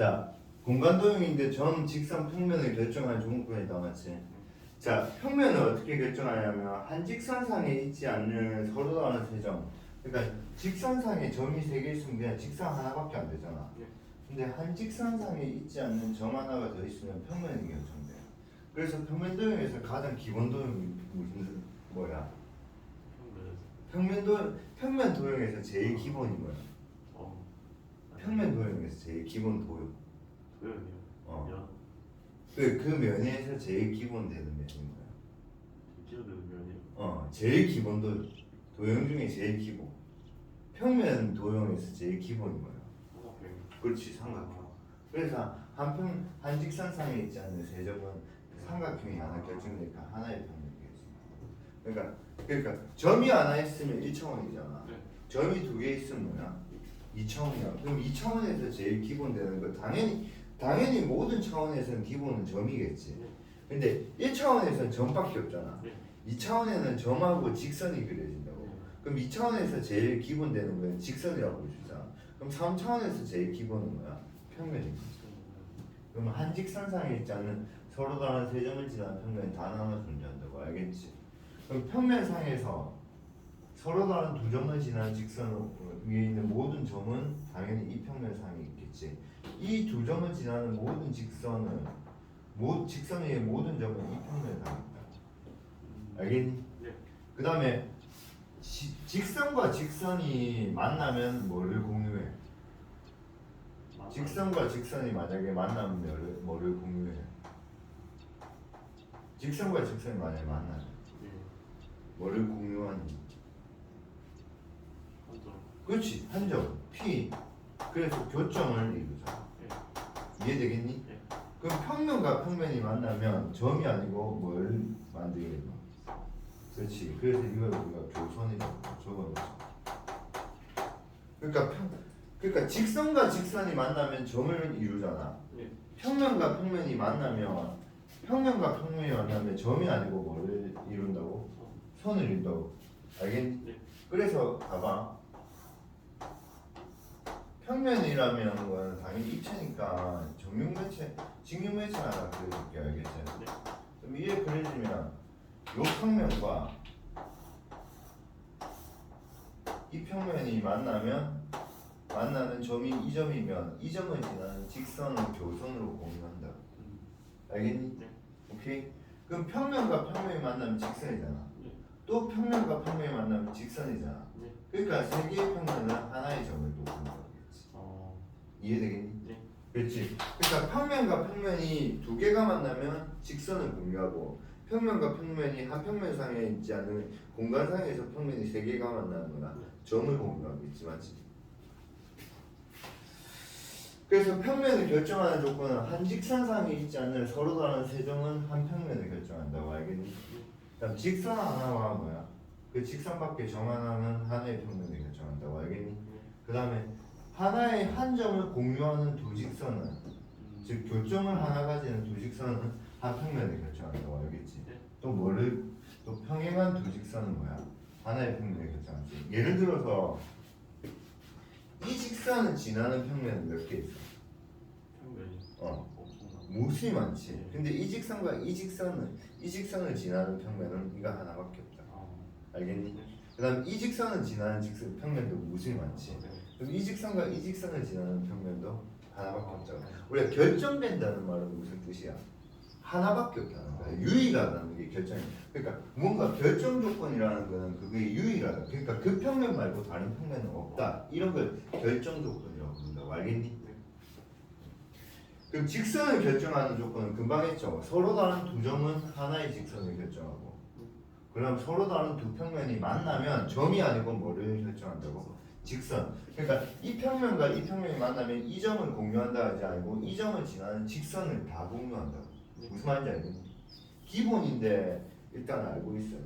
자, 공간 도형인데 점, 직선, 평면을 결정하는 조목변이 나왔지. 자, 평면을 어떻게 결정하냐면 한 직선상에 있지 않는 서로 다른 세 점. 그러니까 직선상에 점이 세 개 있으면 그냥 직선 하나밖에 안 되잖아. 근데 한 직선상에 있지 않는 점 하나가 더 있으면 평면이 결정돼. 그래서 평면 도형에서 가장 기본 도형이 무슨 뭐야? 평면 도형에서 제일 기본이 뭐야? 평면 도형에서 제일 기본 도형. 도형이요? 그 면에서 제일 기본 되는 면인 거야. 기본되는 면이요? 제일 기본 도형 중에 제일 기본. 평면 도형에서 제일 기본인 거야. 삼각형. 그렇지, 삼각형. 그래서 한 직선상에 있지 않는 세 점은 삼각형이 하나 결정되니까 하나의 평면이겠지. 그러니까 점이 하나 있으면 1차원이잖아. 네. 점이 두 개 있으면 뭐야? 2차원이야. 그럼 2차원에서 제일 기본 되는 거 당연히 모든 차원에서는 기본은 점이겠지. 근데 1차원에서는 점밖에 없잖아. 2차원에는 점하고 직선이 그려진다고. 그럼 2차원에서 제일 기본 되는 거는 직선이라고 주자. 그럼 3차원에서 제일 기본은 뭐야? 평면인 거지. 그러면 한 직선상에 있지 않는 서로 다른 세 점을 지나는 평면이 단 하나 존재한다고. 알겠지? 그럼 평면상에서 서로 다른 두 점을 지나는 직선 위에 있는 모든 점은 당연히 이 평면상에 있겠지. 이 두 점을 지나는 모든 직선 위의 모든 점은 이 평면상에 있다. 알겠니? 네. 그 다음에 직선과 직선이 만나면 뭐를 공유해? 직선과 직선이 만약에 만나면 뭐를 공유해? 직선과 직선이 만약에 만나면 뭐를 공유하니? 한 점. 그렇지, 한 점, P. 그래서 교점을 이루자. 이해되겠니? 네. 그럼 평면과 평면이 만나면 점이 아니고 뭘 만들겠노? 그렇지. 그래서 이걸 우리가 교선이라고 적어놓자. 그러니까 직선과 직선이 만나면 점을 이루잖아. 네. 평면과 평면이 만나면 점이 아니고 뭐를 이룬다고? 선을 이룬다고. 알겠니? 네. 그래서 봐봐. 평면이라면 건 당연히 입체니까 직육매체 하나 그려줄게. 알겠지? 네. 그럼 이에 그려지면 요 평면과 이 평면이 만나는 점이 이 점이면 이 점을 지나는 직선은 교선으로 공유한다. 알겠니? 네. 오케이? 그럼 평면과 평면이 만나면 직선이잖아. 네. 또 평면과 평면이 만나면 직선이잖아. 네. 그러니까 세 개의 평면은 하나의 점을 또 공유하겠지. 이해되겠니? 네. 그렇지. 그러니까 평면과 평면이 두 개가 만나면 직선을 공유하고 평면과 평면이 한 평면상에 있지 않은 공간상에서 평면이 세 개가 만나는 거나 점을 공유하겠지, 맞지? 그래서 평면을 결정하는 조건은 한 직선상에 있지 않는 서로 다른 세 점은 한 평면을 결정한다고. 알겠니? 그다음 직선 하나와 뭐야? 그 직선 밖에 점 하나는 하나의 평면을 결정한다고. 알겠니? 그 다음에 하나의 한 점을 공유하는 두 직선은 즉 교점을 하나 가지는 두 직선은 한 평면을 결정한다고. 알겠지? 또 평행한 두 직선은 뭐야? 하나의 평면을 결정하지. 예를 들어서 이 직선을 지나는 평면은 몇 개 있어? 평면이 엄청나. 무수히 많지. 근데 이 직선과 이 직선을 지나는 평면은 이거 하나밖에 없다. 알겠니? 그다음 이 직선을 지나는 평면도 무수히 많지. 그럼 이 직선과 이 직선을 지나는 평면도 하나밖에 없잖아. 우리가 결정된다는 말은 무슨 뜻이야? 하나밖에 없다는 거야. 유일하다는 게 결정이야. 그러니까 뭔가 결정 조건이라는 거는 그게 유일하다. 그러니까 그 평면 말고 다른 평면은 없다. 이런 걸 결정 조건이라고 부른다고. 알겠니? 그럼 직선을 결정하는 조건은 금방 했죠. 서로 다른 두 점은 하나의 직선을 결정하고, 그럼 서로 다른 두 평면이 만나면 점이 아니고 뭐를 결정한다고? 직선. 그러니까 이 평면과 이 평면이 만나면 이 점을 공유한다 하지 아니고 이 점을 지나는 직선을 다 공유한다고. 무슨 말인지 알겠니? 기본인데 일단 알고 있어야 돼.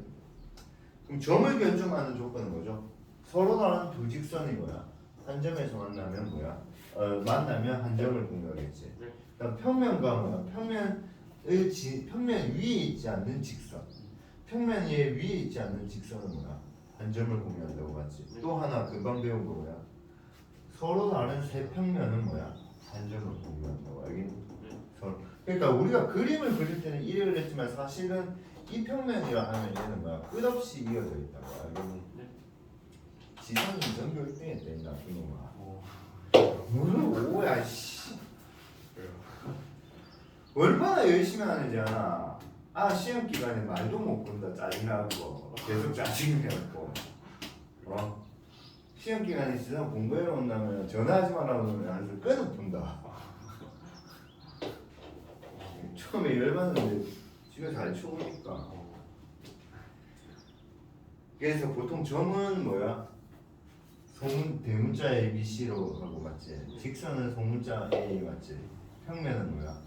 그럼 점을 결정하는 조건은 뭐죠? 서로 다른 두 직선이 뭐야? 한 점에서 만나면 뭐야? 만나면 한 점을 공유하겠지. 그다음 평면과 뭐야? 평면 위에 있지 않는 직선. 평면 위에 있지 않는 직선은 뭐야? 한 점을 공유한다고 봤지. 또 하나 금방 배운 거 뭐야? 서로 다른 세 평면은 뭐야? 한 점을 공유한다. 그러니까 우리가 그림을 그릴 때는 이래 그랬지만 사실은 이 평면이라 하면 얘는 뭐야? 끝없이 이어져 있다고 알겠니? 네. 지선이 전교 1등 했다 이 나쁜 놈아. 어. 뭘 오야 씨. 그래요. 얼마나 열심히 하는지 아나. 아 시험 기간에 말도 못 건다 짜증나고 계속 짜증내고 시험 기간에 진짜 공부해러 온다면 전화하지 말라고 하면 아주 끊어 푼다. 처음에 열받는데 지가 잘 쳐보니까. 그래서 보통 점은 뭐야? 소문 대문자 A, B, C로 하고 맞지? 직선은 소문자 A 맞지? 평면은 뭐야?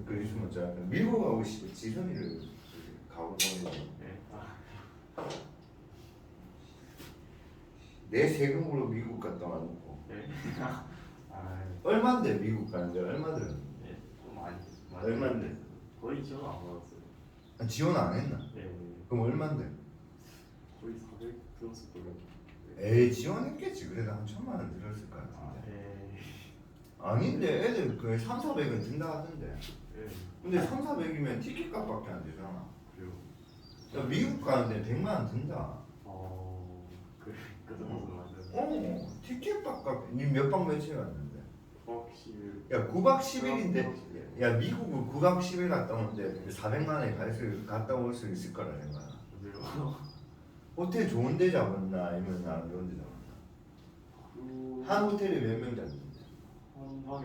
그리스 문자 밀고 가고 싶어 지선이를 가고 보내지. 네. 내 세금으로 미국 갔다 왔고. 네. 얼마인데 미국 가는데 얼마 들었는데? 네. 좀 많이. 얼마인데? 거의 지원 안 받았어요. 지원 안 했나? 네. 그럼 얼마인데? 거의 400 들었을 거예요. 에이 지원했겠지. 그래도 한 1,000만 원 들었을 것 같은데. 네. 아닌데 애들 그 3, 400은 든다 하던데. 네. 근데 3, 400이면 티켓 값밖에 안 되잖아. 그래요. 야, 미국 가는데 100만 원 든다. 그 정도는 맞아요. 티켓 값 니몇박 며칠 갔는데? 9박 10일. 야 9박 10일인데 야 미국은 9박 10일 갔다 오는데 400만 원에 갔다 올 수 있을 거라 생각. 그래요. 호텔 좋은 데 잡았나 아니면 안 좋은 데 잡았나? 한 호텔에 몇 명 잡는데?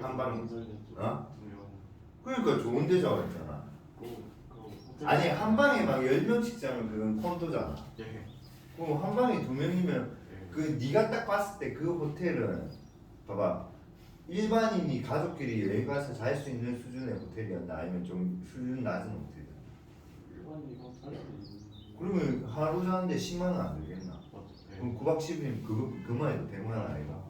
한 방에. 어? 그러니까 좋은 데 잡았잖아. 아니 한 방에 막 10명씩 자면 그건 콘도잖아. 예. 그럼 한 방에 2명이면 예. 그 네가 딱 봤을 때 그 호텔은 봐봐 일반인이 가족끼리 여행 가서 잘 수 있는 수준의 호텔이었나 아니면 좀 수준 낮은 호텔이었나? 일반이가 살수 있는. 그러면 하루 자는데 10만 원 안 들겠나? 맞죠. 예. 그럼 9박 10일이면 그만 해도 100만 원 아이가?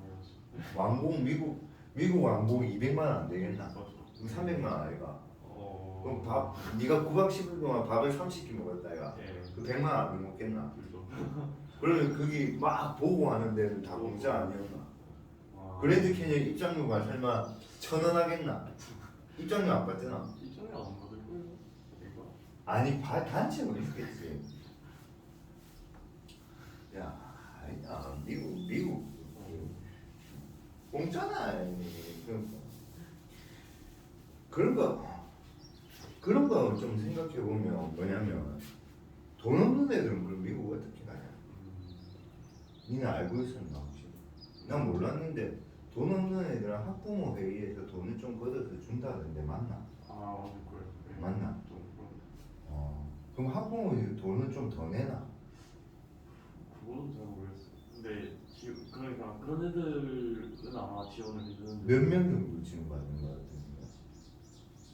네. 왕복 미국 왕복 200만 원 안 되겠나? 맞죠. 그럼 300만 원 아이가? 어. 그럼 밥 네가 9박 10일 동안 밥을 30끼 먹었다 아이가? 예. 그 100만 원 안 먹겠나? 그죠. 그러면 거기 막 보고 하는 데는 다 공짜 아니었나? 그랜드 캐니언 입장료가 설마 1,000원 하겠나? 입장료 안 받잖아. 입장에 안 받을 거예요. 이거. 아니 단체로 있겠지. 야 미국 공짜나 그런 거 좀 생각해 보면 뭐냐면 돈 없는 애들은 그럼 미국 어떻게 가냐? 니는 알고 있었나 혹시? 난 몰랐는데 돈 없는 애들은 학부모 회의에서 돈을 좀 걷어서 준다던데 맞나? 맞을 거예요. 예. 맞나? 좀 그럼 학부모 돈을 좀 더 내나? 그거는 잘 모르겠어요. 근데 그러니까 그런 애들은 아마 지원을 해주는데. 몇 명 정도 지원받는 거 같은데?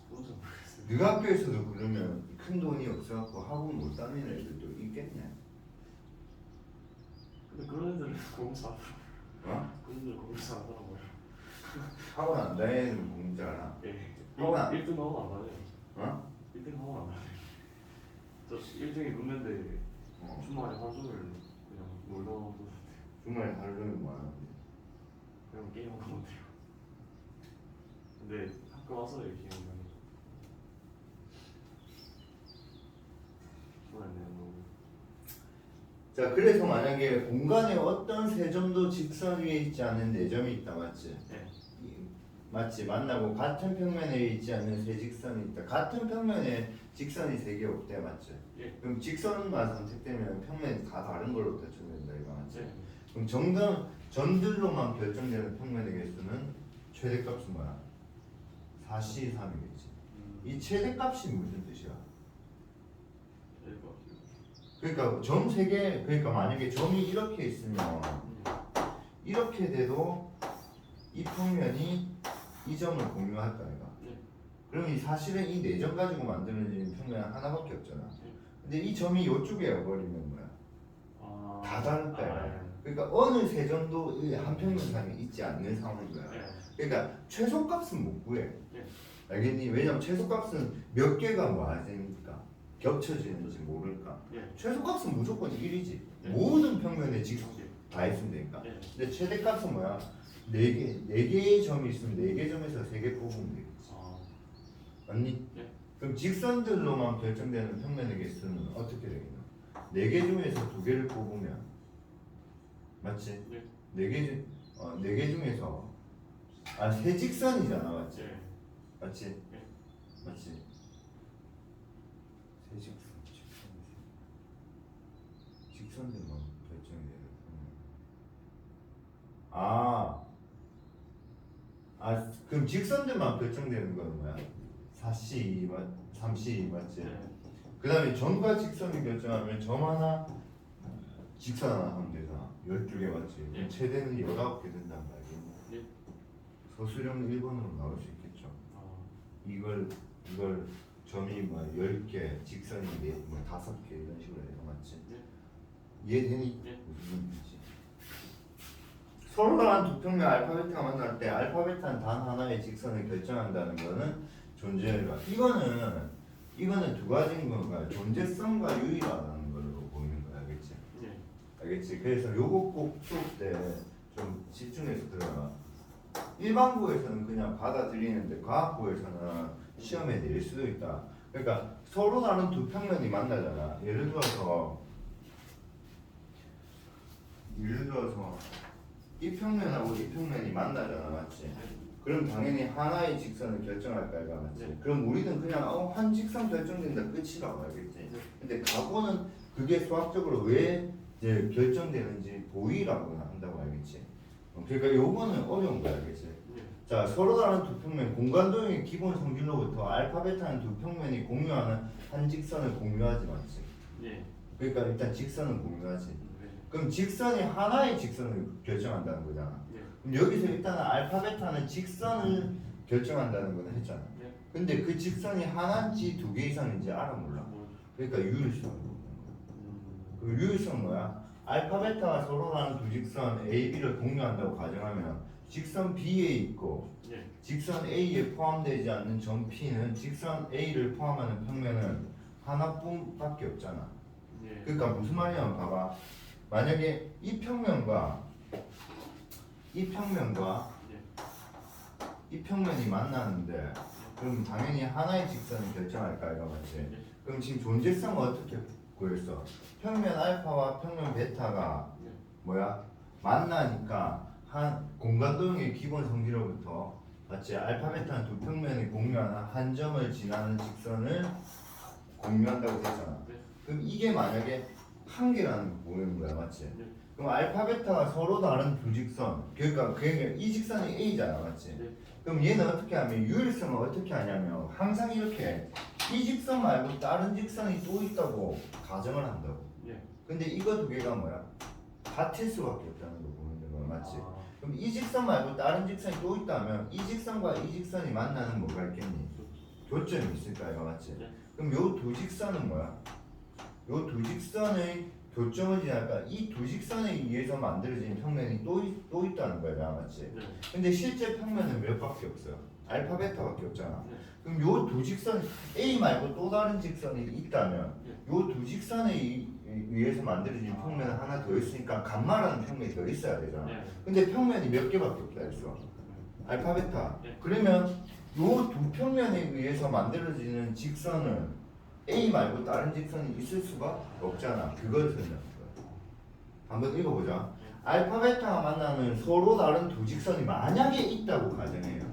그건 잘 모르겠어요. 네가 학교에서도 그러면 큰 돈이 없어갖고 학원 못 다니는 애들도 있겠네. 근데 그런 애들은 공사하더라고요. 그런 애들은 공사하더라고요. 학원 안 다니는 공짜나? 예. 학원 안 1등 하고 안 다녀요. 1등 하고 안 다녀요. 저 1등이 룸메인데 주말에 하루 종일 그냥 놀다 오고 주말에 하루 종일 뭐 하는데? 그냥 게임하고 못해요. 근데 학교 와서 이렇게 하면 좋아했네요. 자 그래서 만약에 공간에 어떤 세 점도 직선 위에 있지 않는 네 점이 있다 맞지? 네. 맞지? 만나고 같은 평면에 있지 않는 세 직선이 있다. 같은 평면에 직선이 세 개 없대 맞지? 예. 그럼 직선만 선택되면 평면이 다 다른 걸로 결정된다 이거 맞지? 네. 그럼 점들로만 결정되는 평면의 개수는 최대값은 뭐야? 4C 3이겠지. 이 최대값이 무슨 뜻이야? 그러니까 점 세 개, 그러니까 만약에 점이 이렇게 있으면 이렇게 돼도 이 평면이 이 점을 공유할 거 아이가? 그럼 사실은 이 네 점 가지고 만들어진 평면 하나밖에 없잖아. 근데 이 점이 이쪽에 와버리면 뭐야? 다 다를 거야. 그러니까 어느 세 점도 이 한 평면상에 있지 않는 상황인 거야. 그러니까 최소값은 못 구해. 알겠니? 왜냐면 최소값은 몇 개가 뭐하니까 겹쳐지는지 모를까. 최소값은 무조건 1이지. 모든 평면에 직선 다 있으면 되니까. 근데 최대값은 뭐야? 4개의 점이 있으면 4개 점에서 3개 뽑으면 되겠지. 맞니? 네. 그럼 직선들로만 결정되는 평면의 개수는 어떻게 되겠노? 4개 중에서 2개를 뽑으면 맞지? 네. 4개 중에서 세 직선이잖아 맞지? 네. 맞지? 네. 맞지? 세 직선들만 결정되는 그럼 직선들만 결정되는 거는 뭐야? 4C, 3C 맞지? 네. 그 다음에 점과 직선이 결정하면 점 하나 직선 하나 하면 되잖아 12개 맞지? 네. 최대는 19개 된단 말이야 네. 서술형 1번으로 나올 수 있겠죠 이걸 점이 뭐 10개 직선이 뭐 5개 이런 식으로 해서 맞지? 네. 이해되니? 네. 무슨 의미인지 서로 다른 두 평면 알파 베타가 만날 때 알파 베타는 단 하나의 직선을 결정한다는 거는 존재가 이거는 두 가지인 건가 존재성과 유의라는 걸로 보이는 거야 알겠지? 네. 알겠지? 그래서 요거 꼭 수업 때 좀 집중해서 들어가 일반부에서는 그냥 받아들이는데 과학부에서는 시험에 낼 수도 있다 그러니까 서로 다른 두 평면이 만나잖아 예를 들어서 이 평면하고 이 평면이 만나잖아 맞지? 그럼 당연히 하나의 직선을 결정할 거야 맞지? 네. 그럼 우리는 그냥 한 직선 결정된다 끝이라고 알겠지? 근데 각오는 그게 수학적으로 왜 이제 결정되는지 보이라고 한다고 알겠지? 그러니까 요거는 어려운 거야 알겠지? 네. 자 서로 다른 두 평면 공간도형의 기본 성질로부터 알파 베타는 두 평면이 공유하는 한 직선을 공유하지 맞지? 네. 그러니까 일단 직선은 공유하지 네. 그럼 직선이 하나의 직선을 결정한다는 거잖아 네. 그럼 여기서 일단은 알파 베타는 직선을 결정한다는 거는 했잖아 네. 근데 그 직선이 하나인지 2개 이상인지 알아 몰라 그러니까 유일성을 보는 거야 그 유일성 뭐야? 알파 베타가 서로 다른 두 직선 A, B를 공유한다고 가정하면 직선 B에 있고 네. 직선 A에 포함되지 않는 점 P는 직선 A를 포함하는 평면은 하나뿐밖에 없잖아 네. 그러니까 무슨 말이냐면 봐봐 만약에 이 평면과 이 평면이 만나는데 그럼 당연히 하나의 직선을 결정할까 이거 맞지? 그럼 지금 존재성은 어떻게 구했어? 평면 알파와 평면 베타가 뭐야? 만나니까 한 공간도형의 기본 성질로부터 맞지? 알파 베타는 두 평면이 공유하는 한 점을 지나는 직선을 공유한다고 했잖아 그럼 이게 만약에 한 개라는 거 보이는 거야 맞지? 그럼 알파 베타가 서로 다른 두 직선 그러니까 이 직선이 A잖아 맞지? 그럼 얘는 어떻게 하면 유일성을 어떻게 하냐면 항상 이렇게 이 직선 말고 다른 직선이 또 있다고 가정을 한다고 근데 이거 두 개가 뭐야? 같을 수밖에 없다는 거 보는 거야 맞지? 그럼 이 직선 말고 다른 직선이 또 있다면 이 직선과 이 직선이 만나는 뭐가 있겠니? 교점이 있을까 이거 맞지? 그럼 요 두 직선은 뭐야? 요 두 직선의 교점을 지나니까 이 두 직선에 의해서 만들어진 평면이 또 있다는 거야 맞지? 근데 실제 평면은 몇 밖에 없어요? 알파 베타밖에 없잖아 그럼 요 두 직선 A 말고 또 다른 직선이 있다면 요 두 직선에 의해서 만들어진 평면은 하나 더 있으니까 감마라는 평면이 더 있어야 되잖아 근데 평면이 몇 개밖에 없다 했어 알파 베타 그러면 요 두 평면에 의해서 만들어지는 직선은 A 말고 다른 직선이 있을 수가 없잖아 그걸 설명한 거야 한번 읽어보자 알파 베타가 만나는 서로 다른 두 직선이 만약에 있다고 가정해요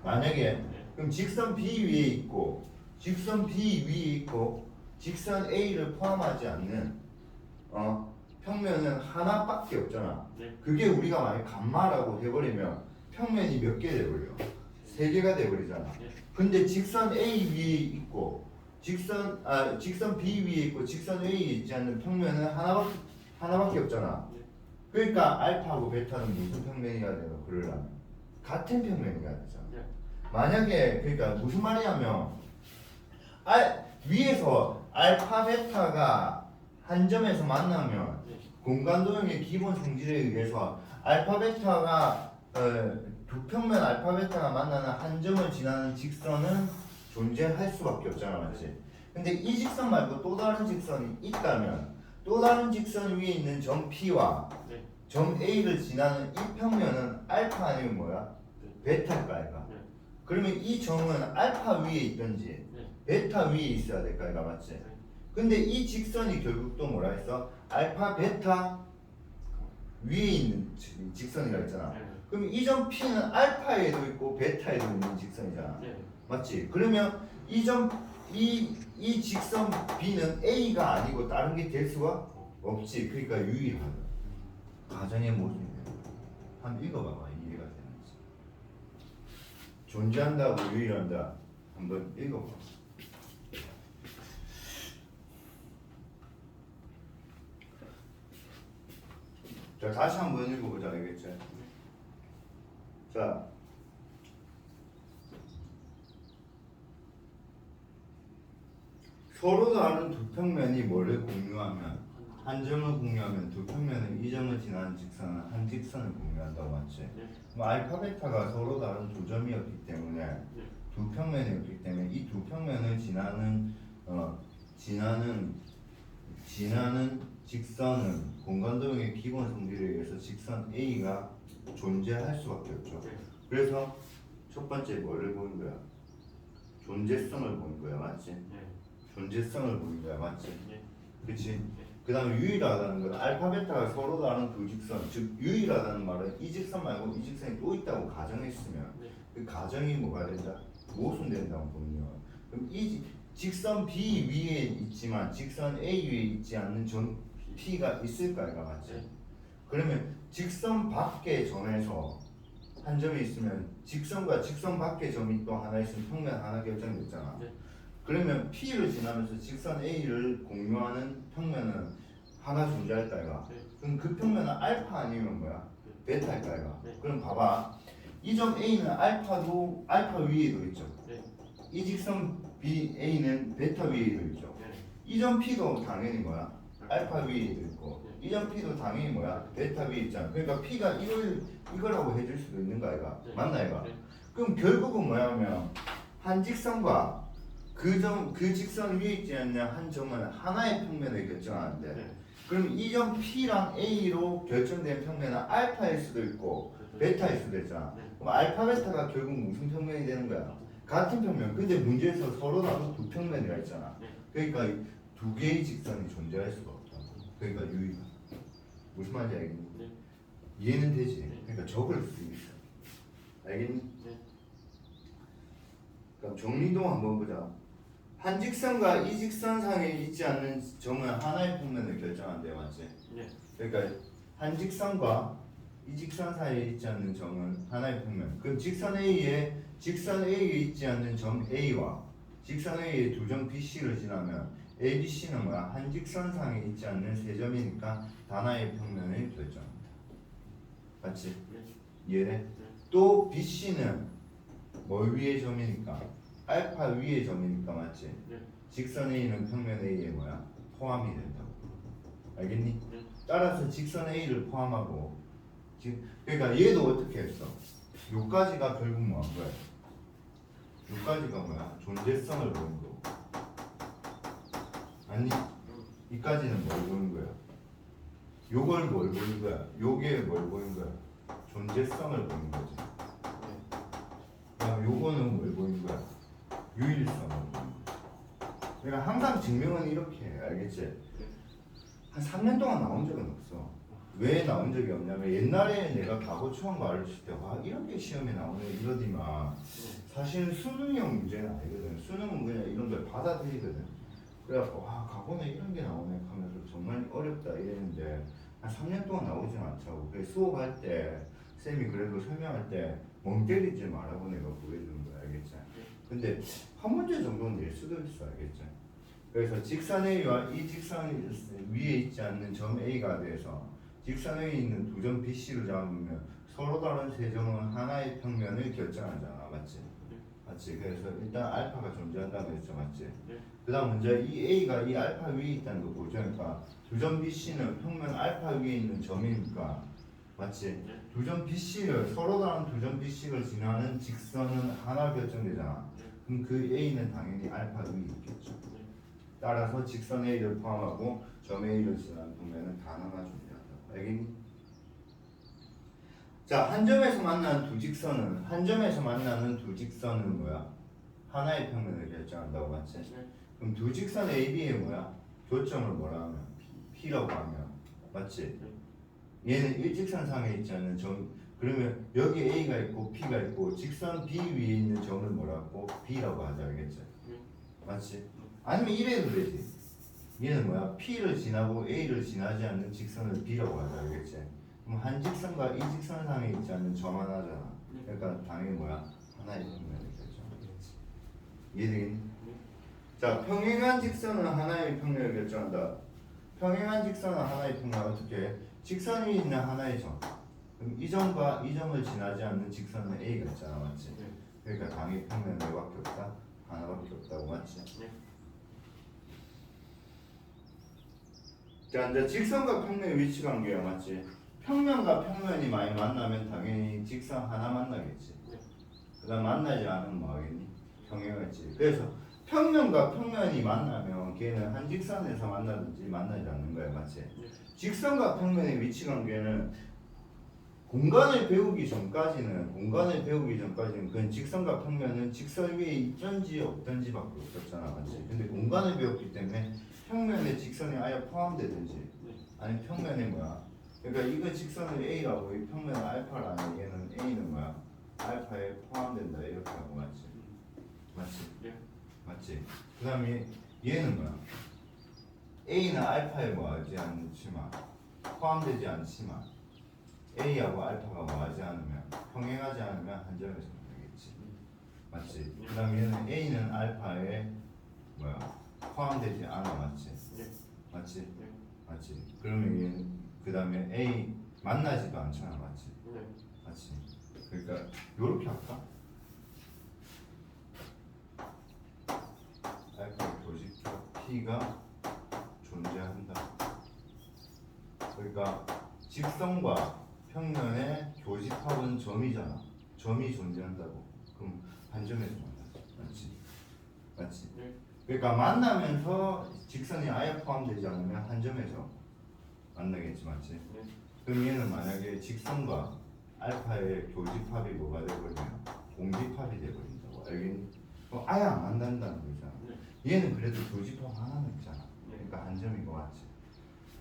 만약에 그럼 직선 B 위에 있고 직선 B 위에 있고 직선 A를 포함하지 않는 평면은 하나밖에 없잖아 그게 우리가 만약 감마라고 해버리면 평면이 몇 개 돼버려? 3개가 돼버리잖아 근데 직선 A 위에 있고 직선 B 위에 있고 직선 A에 있지 않는 평면은 하나밖에 없잖아 그러니까 알파하고 베타는 무슨 평면이가 되나 그러려면 같은 평면이가 되잖아 만약에 그러니까 무슨 말이냐면 위에서 알파 베타가 한 점에서 만나면 공간도형의 기본 성질에 의해서 알파 베타가 두 평면 알파 베타가 만나는 한 점을 지나는 직선은 존재할 수밖에 없잖아 맞지? 근데 이 직선 말고 또 다른 직선이 있다면 또 다른 직선 위에 있는 점 P와 점 A를 지나는 이 평면은 알파 아니면 뭐야? 베타일까? 그러면 이 점은 알파 위에 있든지 네. 베타 위에 있어야 될까 이가 맞지? 근데 이 직선이 결국 또 뭐라 했어? 알파 베타 위에 있는 직선이라 했잖아. 네. 그럼 이 점 P는 알파에도 있고 베타에도 있는 직선이잖아. 네. 맞지? 그러면 이 직선 B는 A가 아니고 다른 게 될 수가 없지. 그러니까 유일하다. 가정의 모순이네. 한번 읽어봐봐. 이해가 되는지. 존재한다고 유일한다. 한번 읽어봐. 자, 다시 한번 읽어보자. 알겠지? 자, 서로 다른 두 평면이 뭐를 공유하면 한 점을 공유하면 두 평면은 이 점을 지나는 직선은 한 직선을 공유한다고 맞지? 네. 그럼 알파 베타가 서로 다른 두 점이었기 때문에 네. 두 평면이었기 때문에 이 두 평면을 지나는 직선은 공간 도형의 기본 성질에 의해서 직선 A가 존재할 수밖에 없죠. 네. 그래서 첫 번째 뭐를 보는 거야? 존재성을 보는 거야, 맞지? 네. 존재성을 보는 거야, 맞지? 네. 그렇지? 그 다음에 유일하다는 건 알파 베타가 서로 다른 두 직선, 즉 유일하다는 말은 이 직선 말고 이 직선이 또 있다고 가정했으면 네. 그 가정이 뭐가 된다? 모순된다고 보는 거야. 그럼 이 직선 B 위에 있지만 직선 A 위에 있지 않는 점 P가 있을까요? 맞지? 네. 그러면 직선 밖의 점에서 한 점이 있으면 직선과 직선 밖의 점이 또 하나 있으면 평면 하나 결정됐잖아. 네. 그러면 P를 지나면서 직선 A를 공유하는 평면은 하나 존재할까요? 네. 그럼 그 평면은 알파 아니면 뭐야? 네. 베타일까요? 네. 그럼 봐봐. 이 점 A는 알파 위에도 있죠. 네. 이 직선 B A는 베타 위에도 있죠. 네. 이 점 P도 당연히 뭐야? 알파 위에도 있고 네. 이 점 P도 당연히 뭐야? 베타 위에 있잖아. 그러니까 P가 이거라고 해줄 수도 있는 거 아이가? 네. 맞나 이가? 네. 그럼 결국은 뭐냐면 한 직선과 그 직선 위에 있지 않는 한 점은 하나의 평면을 결정하는데 네. 그럼 이 점 P랑 A로 결정된 평면은 알파일 수도 있고 베타일 수도 있잖아. 네. 그럼 알파 베타가 결국 무슨 평면이 되는 거야? 같은 평면. 근데 문제에서 서로 다른 두 평면이라 했잖아. 네. 그러니까 두 개의 직선이 존재할 수가 없다. 그러니까 유의가. 무슨 말인지 알겠니? 네. 이해는 되지? 네. 그러니까 적을 수 있어. 알겠니? 네. 그럼 정리도 한번 보자. 한 직선과 이 직선상에 있지 않는 점은 하나의 평면을 결정한대, 맞지? 네. 그러니까 한 직선과 이 직선 사이에 있지 않는 점은 하나의 평면. 그럼 직선 A에 있지 않는 점 A와 직선 A의 두 점 BC를 지나면 A, B, C는 뭐야? 한 직선상에 있지 않는 세 점이니까 하나의 평면을 결정합니다. 맞지? 네. 이해돼? 네. 또 B, C는 뭐 위의 점이니까? 알파 위의 점이니까 맞지? 네. 직선 A는 평면 A에 뭐야? 포함이 된다고. 알겠니? 네. 따라서 직선 A를 포함하고 그러니까 얘도 어떻게 했어? 요까지가 결국 뭐한 거야? 요까지가 뭐야? 존재성을 보는 거고. 아니 이까지는 뭘 보는 거야? 요걸 뭘 보는 거야? 요게 뭘 보는 거야? 존재성을 보는 거지. 그다음 요거는 뭘 보는 거야? 유일성을 보는 거야. 그러니까 항상 증명은 이렇게 해. 알겠지? 한 3년 동안 나온 적은 없어. 왜 나온 적이 없냐면 옛날에 내가 과거 처음 가르칠 때 와 이런 게 시험에 나오네 이러더니만 사실은 수능형 문제는 아니거든. 수능은 그냥 이런 걸 받아들이거든. 그래갖고 와 과거는 이런 게 나오네 하면서 정말 어렵다 이랬는데 한 3년 동안 나오진 않더라고. 그래서 수업할 때 쌤이 그래도 설명할 때 멍 때리지 말라고 내가 보여주는 거야. 알겠지? 근데 한 문제 정도는 낼 수도 있어. 알겠지? 그래서 직선 A와 이 직선 위에 있지 않는 점 A가 돼서 직선 A에 있는 두 점 BC를 잡으면 서로 다른 세 점은 하나의 평면을 결정하잖아. 맞지? 맞지? 그래서 일단 알파가 존재한다고 했죠. 맞지? 네. 그 다음 문제 이 A가 이 알파 위에 있다는 거 보죠. 그러니까 두 점 BC는 평면 알파 위에 있는 점이니까 맞지? 네. 두 점 BC를 서로 다른 두 점 BC를 지나는 직선은 하나 결정되잖아. 그럼 그 A는 당연히 알파 위에 있겠죠. 따라서 직선 A를 포함하고 점 A를 지나는 평면은 단 하나 존재한다. 알겠니? 자, 한 점에서 만나는 두 직선은 뭐야? 하나의 평면을 결정한다고 맞지? 네. 그럼 두 직선 AB의 뭐야? 교점을 뭐라 하면 P라고 하면 맞지? 얘는 일직선상에 있지 않는 점. 그러면 여기 A가 있고 P가 있고 직선 B 위에 있는 점을 뭐라고? B라고 하자 알겠지? 맞지? 아니면 이래도 되지. 얘는 뭐야? P를 지나고 A를 지나지 않는 직선을 B라고 하자 알겠지? 그럼 한 직선과 이 직선상에 있지 않는 점 하나잖아. 그러니까 당연히 뭐야? 하나의 평면을 결정하겠지. 이해되겠니? 자, 평행한 직선은 하나의 평면을 결정한다. 평행한 직선은 하나의 평면 어떻게 해? 직선 위에 있는 하나의 점. 그럼 이 점과 이 점을 지나지 않는 직선은 A가 있잖아, 맞지? 그러니까 당연히 평면은 몇 밖에 없다? 하나밖에 없다고, 맞지? 자, 이제 직선과 평면의 위치 관계야, 맞지? 평면과 평면이 많이 만나면 당연히 직선 하나 만나겠지. 그다음 만나지 않으면 뭐 하겠니? 평행하겠지. 그래서 평면과 평면이 만나면 걔는 한 직선에서 만나든지 만나지 않는 거야, 맞지? 직선과 평면의 위치 관계는 공간을 배우기 전까지는 그건 직선과 평면은 직선 위에 있든지 없든지밖에 없었잖아, 맞지? 근데 공간을 배웠기 때문에 평면에 직선이 아예 포함되든지 아니 평면에 뭐야? 그러니까 이거 직선을 A라고 이 평면을 알파라는 얘는 A는 뭐야? 알파에 포함된다 이렇게 하고 맞지? 맞지? 그 다음에 얘는 뭐야? A는 알파에 뭐하지 않지만 포함되지 않지만 A하고 알파가 뭐하지 않으면 평행하지 않으면 한 점에서 만나겠지. 맞지? 그 다음에 얘는 A는 알파에 뭐야? 포함되지 않아. 맞지? 맞지? 그러면 얘는 그 다음에 A 만나지도 않잖아. 맞지? 그러니까 요렇게 할까? 알파 조직적 P가 존재한다. 그러니까 직선과 평면의 교집합은 점이잖아. 점이 존재한다고. 그럼 한 점에서 만나지. 맞지? 그러니까 만나면서 직선이 아예 포함되지 않으면 한 점에서 만나겠지, 맞지? 그럼 얘는 만약에 직선과 알파의 교집합이 뭐가 되버리면 공집합이 되버린다고. 알겠니? 그럼 아예 안 만난다는 거잖아. 얘는 그래도 교집합 하나는 있잖아. 그러니까 한 점인 거 맞지?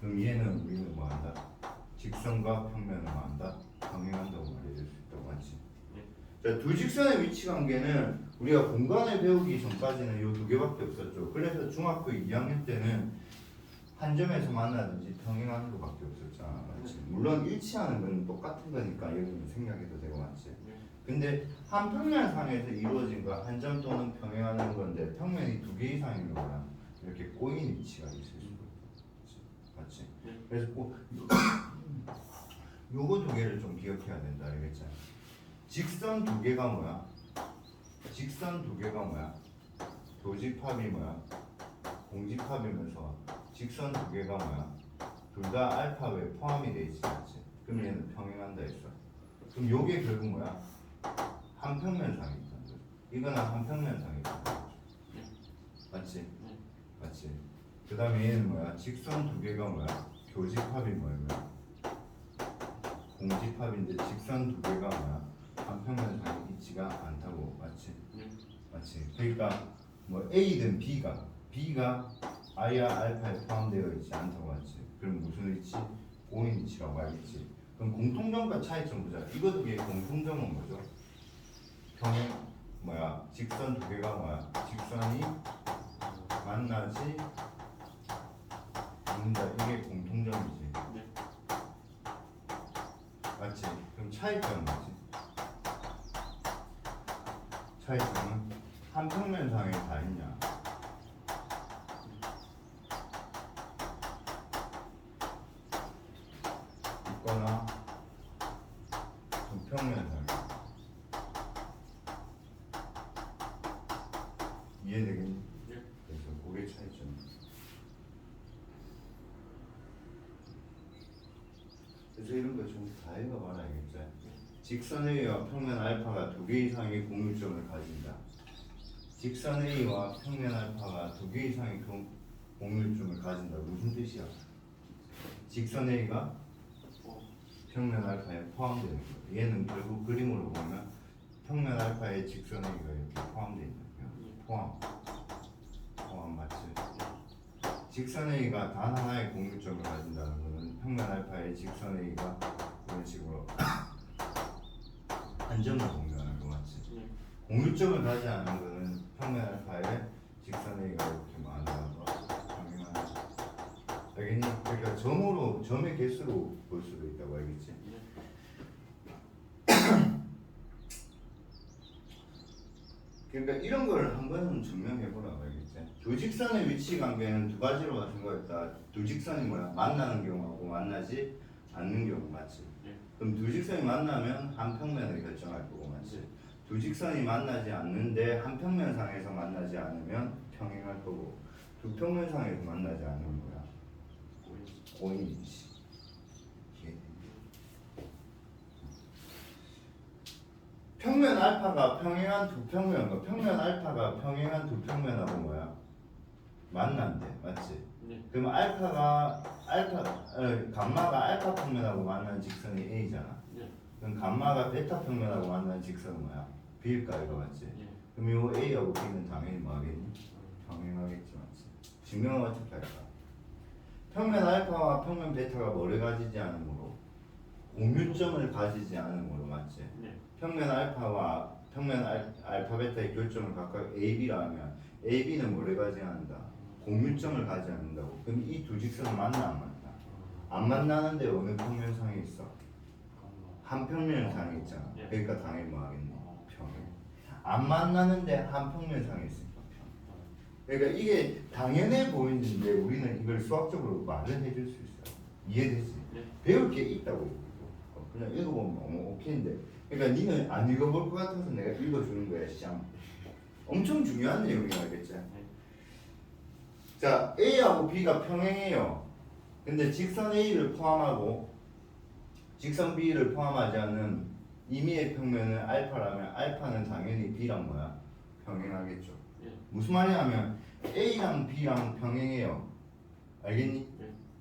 그럼 얘는 우리는 뭐 한다? 직선과 평면을 뭐 한다? 평행한다고 말해줄 수 있다고 맞지? 자, 두 직선의 위치 관계는 우리가 공간을 배우기 전까지는 이 두 개밖에 없었죠. 그래서 중학교 2학년 때는 한 점에서 만나든지 평행하는 것밖에 없었잖아, 맞지? 물론 일치하는 건 똑같은 거니까 여기는 생략해도 되고 맞지? 근데 한 평면상에서 이루어진 거 한 점 또는 평행하는 건데 평면이 두 개 이상이면 뭐야? 이렇게 꼬인 위치가 있을 수가 있다, 맞지? 그래서 꼭 요거 두 개를 좀 기억해야 된다, 알겠지? 직선 두 개가 뭐야? 교집합이 뭐야? 공집합이면서 직선 두 개가 뭐야? 둘 다 알파에 포함이 돼 있지, 맞지? 그럼 얘는 평행한다 했어. 그럼 요게 결국 뭐야? 한 평면상이 있다는 거죠. 이거는 한 평면상이 있다는 거죠. 맞지? 그 다음에 얘는 뭐야? 직선 두 개가 뭐야? 교집합이 뭐냐면 공집합인데 직선 두 개가 뭐야? 한 평면상이 있지가 않다고. 맞지? 그러니까 뭐 A든 B가 I와 알파에 포함되어 있지 않다고 하지. 그럼 무슨 위치? 고인 위치라고 알겠지. 그럼 공통점과 차이점 보자. 이거 두 개의 공통점은 뭐죠? 직선 두 개가 뭐야? 직선이 만나지 않는다. 이게 공통점이지. 맞지? 그럼 차이점은 뭐지? 차이점은 한 평면상에 다 있냐? 있거나 두 평면상에. 이해되겠니? 그래서 그게 차이점. 그래서 이런 거 좀 다 읽어봐라, 알겠지? 직선 A와 평면 알파가 두 개 이상의 공유점을 가진다. 직선 A와 평면 알파가 두 개 이상의 공유점을 가진다. 무슨 뜻이야? 직선 A가 평면 알파에 포함되는 거예요. 얘는 결국 그림으로 보면 평면 알파에 직선 A가 이렇게 포함되어 있는 거예요. 포함 맞지? 직선 A가 단 하나의 공유점을 가진다는 것은 평면 알파의 직선 A가 이런 식으로 한 점을 공유하는 거 맞지? 공유점을 가지 않는 것은 평면 알파의 직선 A가 이렇게 많아서 평행하는 알겠니? 그러니까 점의 개수로 볼 수도 있다고 알겠지? 그러니까 이런 걸 한 번은 증명해 보라고 알겠지? 두 직선의 위치 관계는 두 가지로 같은 거였다. 두 직선이 뭐야? 만나는 경우하고 만나지 않는 경우 맞지? 그럼 두 직선이 만나면 한 평면을 결정할 거고 맞지? 두 직선이 만나지 않는데 한 평면상에서 만나지 않으면 평행할 거고 두 평면상에서 만나지 않으면 뭐야? 고인이지. 평면 알파가 평행한 두 평면, 평면 알파가 평행한 두 평면하고 뭐야? 만난대, 맞지? 그럼 감마가 알파 평면하고 만나는 직선이 A잖아. 그럼 감마가 베타 평면하고 만나는 직선은 뭐야? B일까 이거 맞지? 그럼 요 A하고 B는 당연히 뭐하겠니? 평행하겠지 맞지? 증명은 어떻게 할까? 평면 알파와 평면 베타가 뭐를 가지지 않으므로 공유점을 가지지 않으므로 맞지? 평면 알파와 평면 알파 베타의 교점을 각각 AB라 하면 AB는 뭐를 가지 않는다? 공유점을 가지 않는다고. 그럼 이 두 직선은 만나 안 만나? 안 만나는데 어느 평면상에 있어? 한 평면상에 있잖아. 그러니까 당연히 뭐 하겠니? 평행. 안 만나는데 한 평면상에 있으니까 평행. 그러니까 이게 당연해 보이는데 우리는 이걸 수학적으로 말을 해줄 수 있어요. 이해되지? 배울 게 있다고. 그냥 읽어보면 오케이인데. 그러니까 니는 안 읽어볼 것 같아서 내가 읽어주는 거야, 시장. 엄청 중요한 내용이야, 알겠지? 자, A하고 B가 평행해요. 근데 직선 A를 포함하고 직선 B를 포함하지 않은 임의의 평면은 알파라면 알파는 당연히 B랑 뭐야? 평행하겠죠. 무슨 말이냐면 A랑 B랑 평행해요. 알겠니?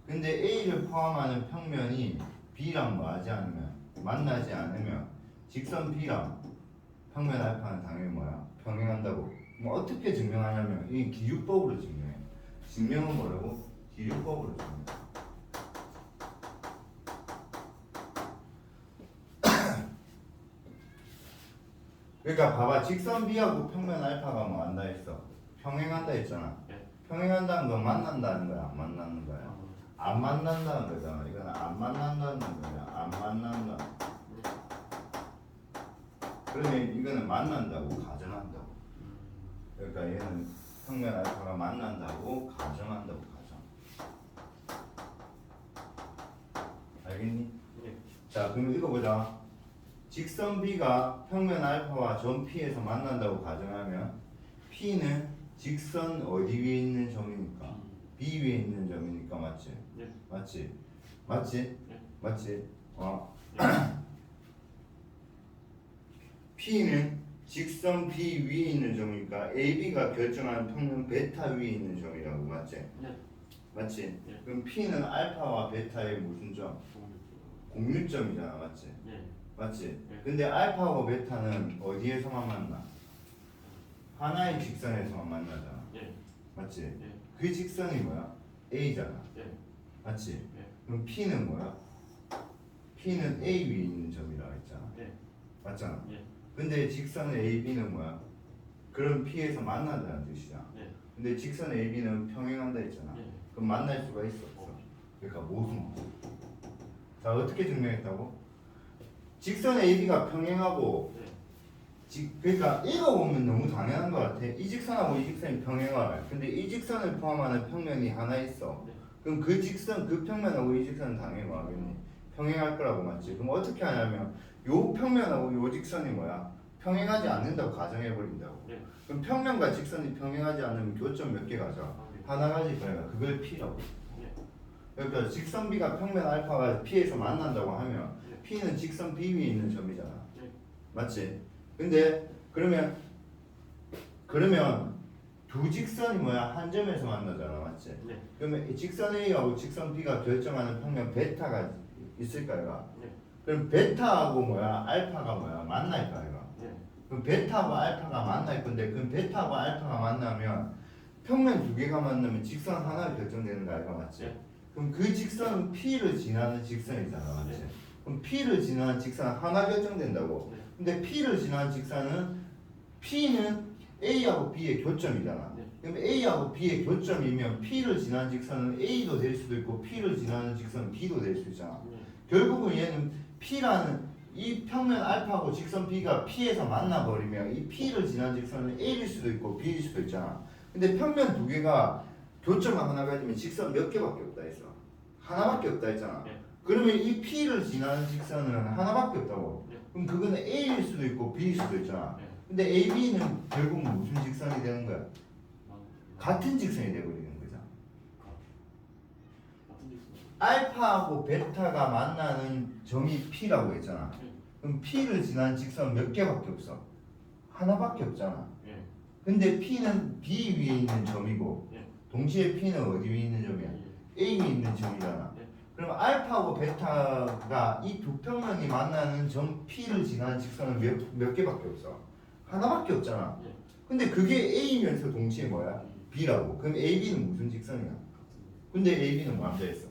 근데 A를 포함하는 평면이 B랑 뭐하지 않으면 만나지 않으면 직선 B랑 평면 알파는 당연히 뭐야? 평행한다고. 뭐 어떻게 증명하냐면 이 기류법으로 증명해. 증명은 뭐라고? 기류법으로 증명해. 그러니까 봐봐, 직선 B하고 평면 알파가 뭐 한다 했어? 평행한다 했잖아. 평행한다는 건 만난다는 거야, 안 만나는 거야? 안 만난다는 거잖아. 이거는 안 만난다는 거야, 안 만난다. 그러면 이거는 만난다고 가정한다고. 그러니까 얘는 평면 알파가 만난다고 가정한다고 가정. 알겠니? 자, 그럼 읽어보자. 직선 B가 평면 알파와 점 P에서 만난다고 가정하면 P는 직선 어디 위에 있는 점이니까? B 위에 있는 점이니까 맞지? 맞지? 맞지? 맞지? P는 직선 B 위에 있는 점이니까 AB가 결정하는 평면 베타 위에 있는 점이라고 맞지? 맞지? 그럼 P는 알파와 베타의 무슨 점? 공유점이잖아, 맞지? 맞지? 근데 알파하고 베타는 어디에서만 만나? 하나의 직선에서만 만나잖아. 맞지? 그 직선이 뭐야? A잖아. 맞지? 그럼 P는 뭐야? P는 A 위에 있는 점이라고 했잖아. 맞잖아. 근데 직선 AB는 뭐야? 그럼 P에서 만난다는 뜻이잖아. 근데 직선 AB는 평행한다 했잖아. 그럼 만날 수가 있어? 없어? 그러니까 모순. 자, 어떻게 증명했다고? 직선 AB가 평행하고 그러니까 읽어보면 너무 당연한 것 같아. 이 직선하고 이 직선이 평행하래. 근데 이 직선을 포함하는 평면이 하나 있어. 그럼 그 직선, 그 평면하고 이 직선은 당연히 뭐 하겠니? 평행할 거라고 맞지? 그럼 어떻게 하냐면 요 평면하고 요 직선이 뭐야? 평행하지 않는다고 가정해버린다고. 그럼 평면과 직선이 평행하지 않으면 교점 몇 개 가져? 하나 가질 거야. 그걸 P라고. 그러니까 직선 B가 평면 알파가 P에서 만난다고 하면 P는 직선 B 위에 있는 점이잖아. 맞지? 근데 그러면 두 직선이 뭐야? 한 점에서 만나잖아. 맞지? 그러면 이 직선 A하고 직선 B가 결정하는 평면 베타가 있을까요? 그럼 베타하고 뭐야? 알파가 뭐야? 만날까 이거? 네. 그럼 베타하고 알파가 만날 건데 그럼 베타하고 알파가 만나면 평면 두 개가 만나면 직선 하나가 결정되는 거 알까 맞지? 네. 그럼 그 직선은 P를 지나는 직선이잖아 맞지? 네. 그럼 P를 지나는 직선 하나 결정된다고. 네. 근데 P를 지나는 직선은 P는 A하고 B의 교점이잖아. 네. 그럼 A하고 B의 교점이면 P를 지나는 직선은 A도 될 수도 있고 P를 지나는 직선은 B도 될 수 있잖아. 네. 결국은 얘는 P라는 이 평면 알파하고 직선 B가 P에서 만나버리면 이 P를 지나는 직선은 A일 수도 있고 B일 수도 있잖아. 근데 평면 두 개가 교점을 하나 가지면 직선 몇 개밖에 없다 했어. 하나밖에 없다 했잖아. 네. 그러면 이 P를 지나는 직선은 하나밖에 없다고. 네. 그럼 그거는 A일 수도 있고 B일 수도 있잖아. 네. 근데 AB는 결국 무슨 직선이 되는 거야? 아, 같은 직선이 되어버리는 거잖아. 같은 직선. 알파하고 베타가 만나는 점이 P라고 했잖아. 네. 그럼 P를 지난 직선 몇 개밖에 없어? 하나밖에 없잖아. 네. 근데 P는 B 위에 있는 점이고 네. 동시에 P는 어디 위에 있는 점이야? 네. A 위에 있는 점이잖아. 네. 그럼 알파하고 베타가 이 두 평면이 만나는 점 P를 지나는 직선은 몇 개밖에 없어? 하나밖에 없잖아. 네. 근데 그게 A면서 동시에 뭐야? B라고. 그럼 AB는 무슨 직선이야? 근데 AB는 뭐 앉아있어?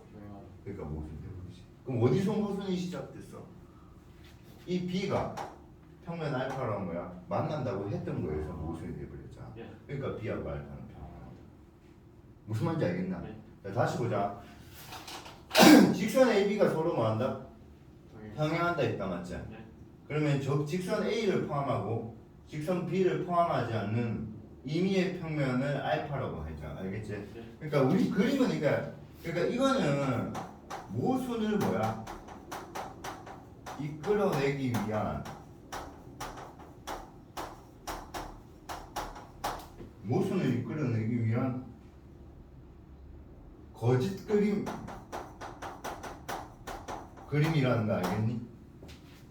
그러니까 모순이 되는 거지. 그럼 어디서 모순이 시작됐어? 이 B가 평면 알파랑 뭐야? 만난다고 했던 거에서 모순이 돼버렸잖아. 네. 그러니까 B하고 알파는 평행한다. 무슨 말인지 알겠나? 네. 자, 다시 보자. 직선 AB가 서로 뭐 한다? 평행한다 했다 맞지? 네. 그러면 저 직선 A를 포함하고 직선 B를 포함하지 않는 임의의 평면을 알파라고 하죠. 알겠지? 네. 그러니까 우리 그림은 그러니까 이거는 모순을 뭐야? 이끌어내기 위한 모순을 이끌어내기 위한 거짓 그림이라는 거 알겠니?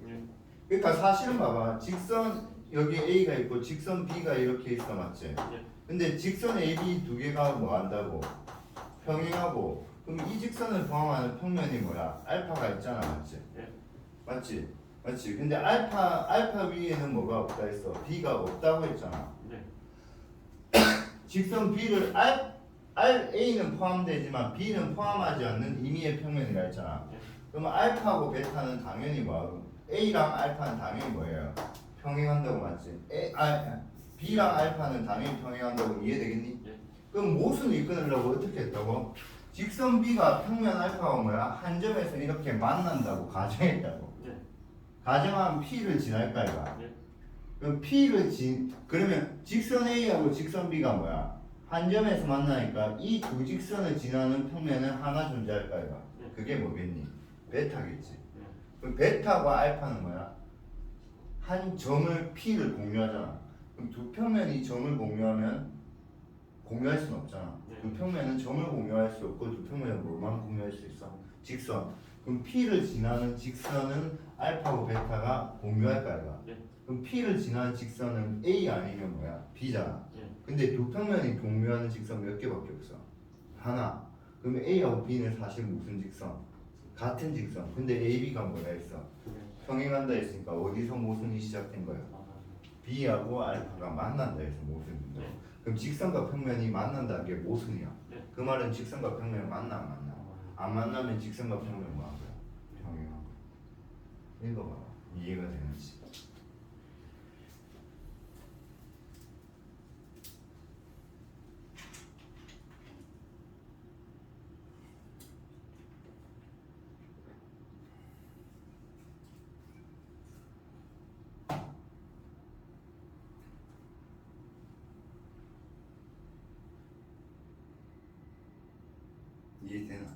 네. 그러니까 사실은 봐봐 직선 여기 A가 있고 직선 B가 이렇게 있어 맞지? 네. 근데 직선 AB 두 개가 뭐 한다고? 평행하고 그럼 이 직선을 포함하는 평면이 뭐야? 알파가 있잖아 맞지? 네. 맞지? 맞지? 근데 알파 위에는 뭐가 없다 했어? B가 없다고 했잖아. 네. 직선 B를 A는 포함되지만 B는 포함하지 않는 임의의 평면이라 했잖아. 네. 그러면 알파하고 베타는 당연히 뭐야? A랑 알파는 당연히 뭐예요? 평행한다고 맞지? B랑 알파는 당연히 평행한다고 이해되겠니? 네. 그럼 모순을 이끌으려고 어떻게 했다고? 직선 B가 평면 알파가 뭐야? 한 점에서 이렇게 만난다고 가정했다고. 네. 가정하면 P를 지날까 이거? 네. 그럼 그러면 직선 A하고 직선 B가 뭐야? 한 점에서 만나니까 이 두 직선을 지나는 평면은 하나 존재할까 이거? 네. 그게 뭐겠니? 베타겠지. 네. 그럼 베타와 알파는 뭐야? 한 점을 P를 공유하잖아. 그럼 두 평면이 점을 공유할 수는 없잖아. 네. 두 평면은 점을 공유할 수 없고 두 평면은 뭐만 공유할 수 있어? 직선. 그럼 P를 지나는 직선은 알파고 베타가 공유할까 이거? 네. 그럼 P를 지나는 직선은 A 아니면 뭐야? B잖아. 네. 근데 두 평면이 공유하는 직선 몇 개밖에 없어? 하나. 그러면 A하고 B는 사실 무슨 직선? 같은 직선. 근데 AB가 뭐라 했어? 네. 평행한다 했으니까 어디서 모순이 시작된 거야? B하고 알파가 만난다 해서 모순인데. 네. 그럼 직선과 평면이 만난다는 게 모순이야. 네. 그 말은 직선과 평면이 만나 안 만나? 안 만나면 직선과 평면 뭐한 거야? 평행한 거야. 읽어봐. 이해가 되는지. 이해되나?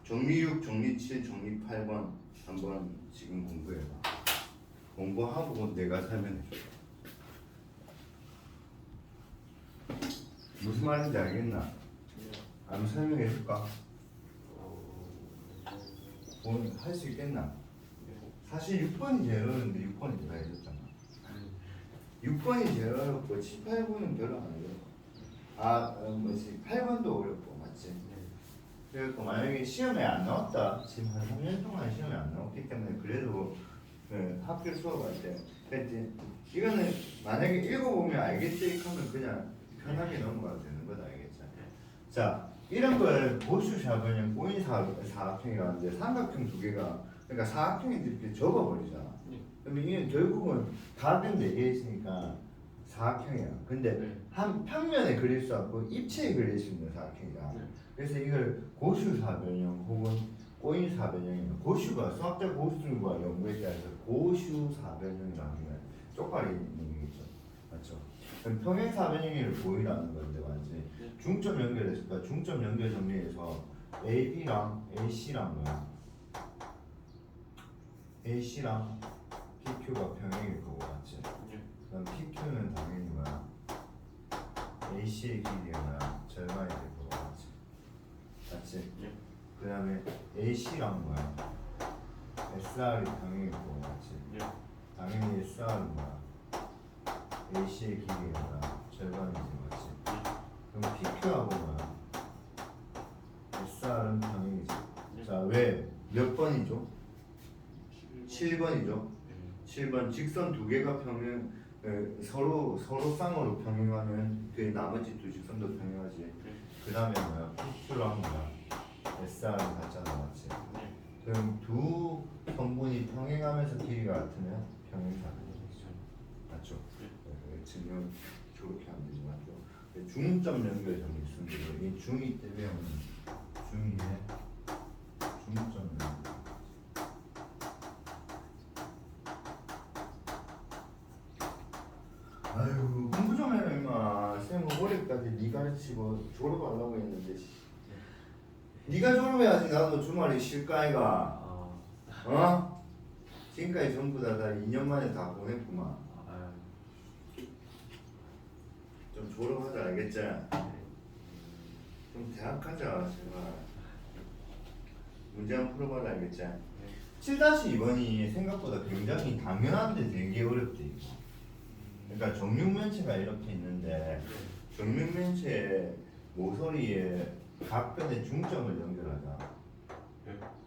정리 6, 정리 7, 정리 8번 한번 지금 공부해봐. 공부하고 내가 설명해줘. 무슨 말인지 알겠나? 한번 설명해줄까? 할 수 있겠나? 사실 6번이 제일 어려운데 6번이 내가 해줬잖아. 6번이 제일 어렵고 7, 8번은 별로 안 어려워. 8번도 어렵고 맞지? 그래서 만약에 시험에 안 나왔다. 지금 한 3년 동안 시험에 안 나왔기 때문에 그래도 그 학교 수업할 때 그랬지. 이거는 만약에 읽어보면 알겠지 하면 그냥 편하게 넘어가도 되는 거다. 알겠지? 자, 이런 걸 보수샤변형 꼬인 사각형이라고 하는데 삼각형 두 개가 그러니까 사각형인데 이렇게 접어버리잖아. 그러면 이게 결국은 각은 4개 있으니까 사각형이야. 근데 네. 한 평면에 그릴 수 없고 입체에 그릴 수 있는 사각형이다. 네. 그래서 이걸 고수사변형 혹은 꼬인사변형이다. 고수가 수학적 고수과 연구에 따라서 고수사변형이라는 게 쪽팔리는 얘기죠. 맞죠? 그럼 평행사변형을 보이라는 건데 맞지? 중점 연결했을까? 중점 연결 정리해서 AB랑 AC랑 뭐야? AC랑 PQ가 평행일 거고 맞지? 그럼 PQ는 당연히 뭐야? AC의 길이가 뭐야? 절반이 될 거고 맞지? 맞지? 그 다음에 AC랑 뭐야? SR이 평행일 거고 맞지? 당연히 SR은 뭐야? AC의 길이가 뭐야? 절반이지 맞지? 그럼 PQ하고 뭐야? SR은 평행이지. 자, 왜? 몇 번이죠? 7번이죠. 7번 직선 두 개가 평행 서로 쌍으로 평행하면 그 나머지 두 직선도 평행하지. 그 다음에 뭐야? PQ랑 뭐야? SR은 같잖아, 맞지? 그럼 두 성분이 평행하면서 길이가 같으면 평행사변형이죠. 맞죠? 증명 저렇게 하면 되지 맞죠? 중점 연결 정리 순서로 이 중이 때문에 중이의 중점 연결. 아유 공부 좀 해라 임마. 쌤은 올해까지 네 가르치고 졸업하려고 했는데 네가 졸업해야지 나도 주말에 쉴까 아이가. 어? 지금까지 전부 다 2년 만에 다 보냈구만. 좀 졸업하자 알겠지? 좀 대학 가자 제발. 문제 한번 풀어봐라 알겠지? 7-2번이 생각보다 굉장히 당연한데 되게 어렵대 이거. 그러니까 정육면체가 이렇게 있는데 정육면체의 모서리에 각변의 중점을 연결하자.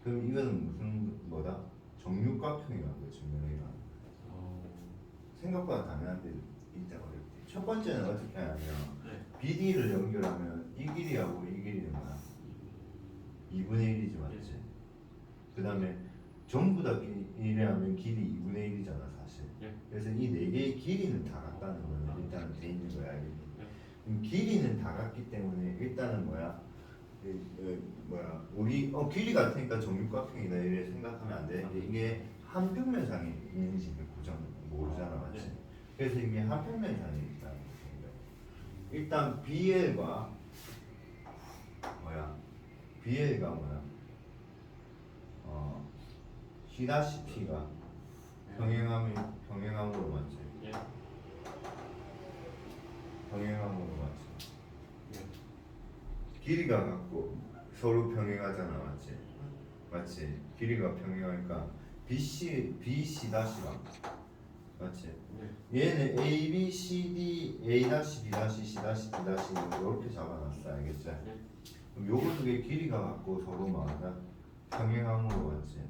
그럼 이거는 무슨 뭐다? 정육각형이라는 거지 증명이라는 거. 생각보다 당연한데 일단 어렵대. 첫 번째는 어떻게 하냐면 BD를 연결하면 이 길이하고 이 길이는 뭐야? 2분의 1이지 맞지? 그 다음에 전부 다 이래하면 길이 2분의 1이잖아 사실. 그래서 이 네 개의 길이는 다 같다는 거는 일단은 돼 있는 거야 알겠니? 그럼 길이는 다 같기 때문에 일단은 뭐야? 우리 길이 같으니까 정육각형이다 이래 생각하면 안 되는데 이게 한 평면상에 있는지 고정 모르잖아 맞지? 그래서 이게 한 평면상에 있다는 거예요. 일단 BL과 뭐야? BL가 뭐야? C-P가 평행함으로 맞지? 평행함으로 맞지? 길이가 같고 서로 평행하잖아 맞지? 맞지? 길이가 평행하니까 BC-B'랑 맞지? 얘는 A, B, C, D, A, B, C, D, 이렇게 잡아놨어 알겠지? 그럼 요거 두 개 길이가 같고 서로 뭐하다? 평행함으로 맞지?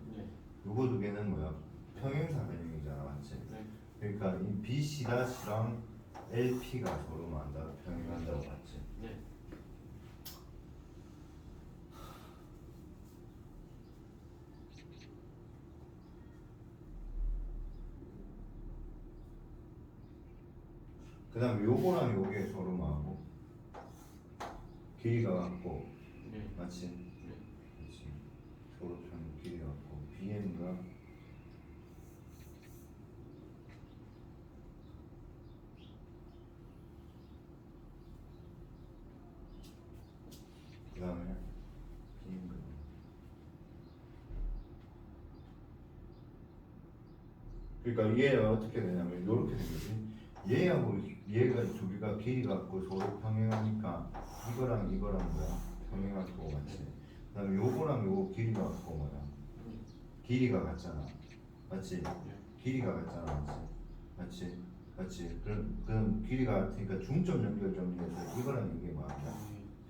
요거 두 개는 뭐야? 평행사변형이잖아 맞지? 그러니까 이 BC-랑 LP가 서로 뭐한다? 평행한다고 맞지? 그 다음에 요거랑 요게 서로 뭐하고 길이가 같고 맞지? 그렇지. 서로 길이가 같고 BM과 그 다음에 BM과 그러니까 얘가 어떻게 되냐면 이렇게 된 거지. 얘하고 얘가 두 개가 길이가 같고 서로 평행하니까 이거랑 뭐야 평행할 거고 맞지? 그다음에 요거랑 요거 길이가 같고 뭐야 길이가 같잖아 맞지? 길이가 같잖아 맞지? 그럼 길이가 같으니까 중점 연결 정리해서 이거랑 이게 뭐야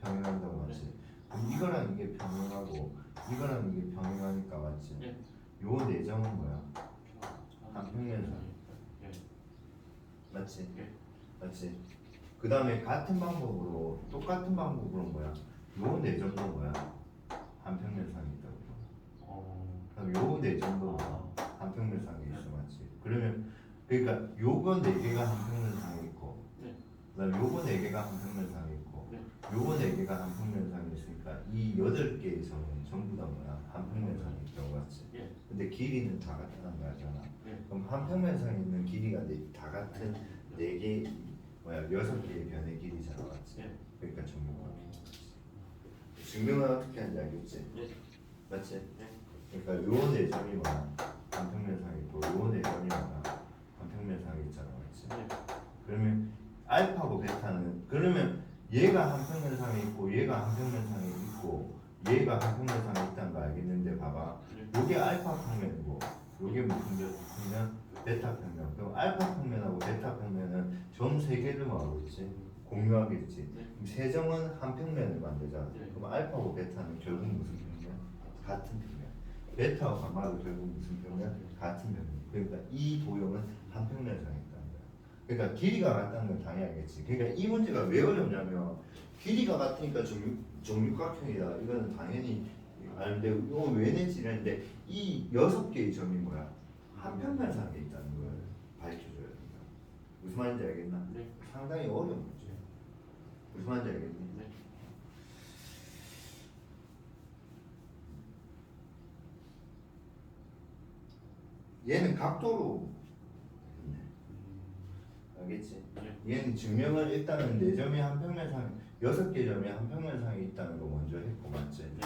평행한다고 맞지? 그럼 이거랑 이게 평행하고 이거랑 이게 평행하니까 맞지? 예. 요 내점은 뭐야? 한평면상. 예. 맞지? 예. 맞지? 그 다음에 같은 방법으로 똑같은 방법으로 뭐야? 요 내점도 뭐야? 한평면상이 있다고. 그럼 요 내점도 한평면상에 있어. 맞지? 그러면 그러니까 요거 네 개가 한평면상에 있고 네. 그다음 요거 네 개가 한평면상에 있고 네. 요거 네 개가 한평면상에 있으니까 이 8개의 점은 전부 다 뭐야? 한평면상에 있다고. 맞지? 예. 근데 길이는 다 같다는 거잖아. 예. 그럼 한평면상에 있는 길이가 다 같은 4개 뭐야 6개의 변의 길이잖아. 맞지? 예. 그러니까 정육각형인 거지. 증명은 어떻게 하는지 알겠지? 예. 맞지? 예. 그러니까 요 네 점이 뭐야? 한평면상에 있고 요 네 점이 뭐야? 한평면상에 있잖아. 맞지? 예. 그러면 알파고 베타는 그러면 얘가 한평면상에 있고 얘가 한평면상에 있고 얘가 한평면상에 있다는 거 알겠는데 봐봐. 요게 알파 평면이고 요게 무슨 평면? 베타 평면. 그럼 알파 평면하고 베타 평면은 점 3개를 뭐하고 있지? 공유하겠지. 그럼 세 점은 한 평면을 만들잖아. 그럼 알파고 베타는 결국 무슨 평면? 같은 평면. 베타와 감마도 결국 무슨 평면? 같은 평면. 그러니까 이 도형은 한 평면상에 있다는 거야. 그러니까 길이가 같다는 건 당연히 알겠지. 그러니까 이 문제가 왜 어렵냐면 길이가 같으니까 정육각형이다. 이거는 당연히 아는데 이거 왜 냈지 이랬는데 이 6개의 점이 뭐야? 한 평면상에 있다는 걸 밝혀줘야 된다. 무슨 말인지 알겠나? 네. 상당히 어려운 문제야. 무슨 말인지 알겠니? 네. 얘는 각도로 했네. 알겠지? 얘는 증명을 일단은 4점이 한 평면상 6개 점이 한 평면상에 있다는 거 먼저 했고 맞지?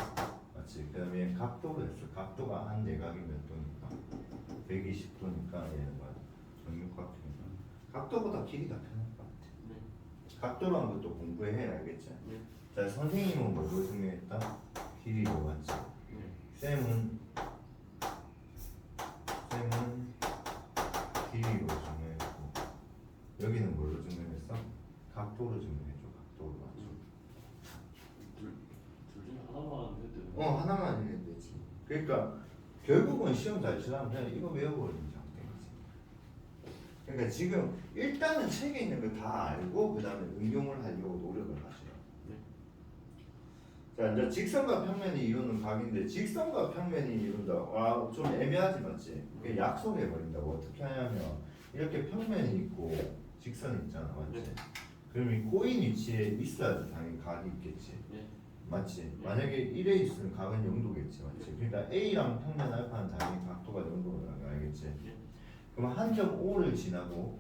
맞지? 그 다음에 각도로 했어. 각도가 한 내각이 몇 도니까 120도니까 얘는 뭐야? 정육각형이다. 각도보다 길이가 편할 것 같아. 각도란 것도 공부해 알겠지? 자 선생님은 뭐로 증명했다? 길이로 맞지? 쌤은 길이로 증명했고 여기는 뭘로 증명했어? 각도로 증명해줘. 각도로 맞죠? 둘 중에 하나만 해도 되는 하나만 해도 되지. 그러니까 결국은 시험 잘 치려면 그냥 이거 외워버리는 상태이지. 그러니까 지금 일단은 책에 있는 거 다 알고 그 다음에 응용을 하려고 노력을 하시라. 자 이제 직선과 평면이 이루는 각인데 직선과 평면이 이룬다. 와 좀 애매하지 맞지? 그게 약속해 버린다고. 어떻게 하냐면 이렇게 평면이 있고 직선이 있잖아. 맞지? 그럼 이 꼬인 위치에 있어야지 당연히 각이 있겠지. 맞지? 만약에 1에 있으면 각은 0도겠지. 맞지? 그러니까 A랑 평면 알파는 당연히 각도가 0도라는 거 알겠지? 그럼 한 점 O를 지나고